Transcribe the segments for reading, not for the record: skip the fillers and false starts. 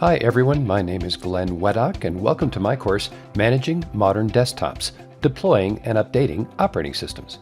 Hi everyone, my name is Glenn Weadock and welcome to my course, Managing Modern Desktops, Deploying and Updating Operating Systems.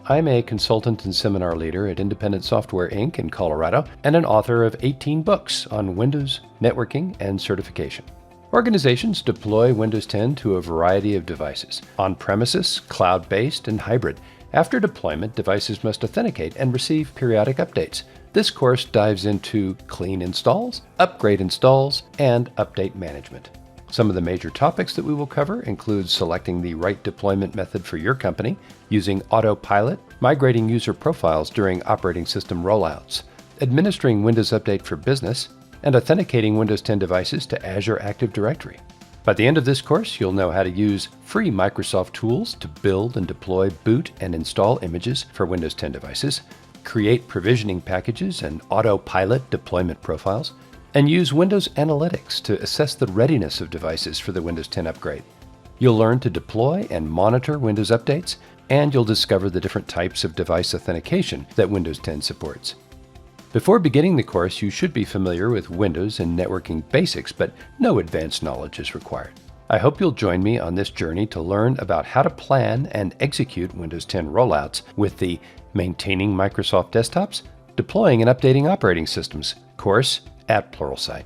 I'm a consultant and seminar leader at Independent Software Inc. in Colorado and an author of 18 books on Windows, networking, and certification. Organizations deploy Windows 10 to a variety of devices, on-premises, cloud-based, and hybrid. After deployment, devices must authenticate and receive periodic updates. This course dives into clean installs, upgrade installs, and update management. Some of the major topics that we will cover include selecting the right deployment method for your company, using autopilot, migrating user profiles during operating system rollouts, administering Windows Update for Business, and authenticating Windows 10 devices to Azure Active Directory. By the end of this course, you'll know how to use free Microsoft tools to build and deploy boot and install images for Windows 10 devices, create provisioning packages and autopilot deployment profiles, and use Windows Analytics to assess the readiness of devices for the Windows 10 upgrade. You'll learn to deploy and monitor Windows updates, and you'll discover the different types of device authentication that Windows 10 supports. Before beginning the course, you should be familiar with Windows and networking basics, but no advanced knowledge is required. I hope you'll join me on this journey to learn about how to plan and execute Windows 10 rollouts with the Maintaining Microsoft Desktops, Deploying and Updating Operating Systems course at Pluralsight.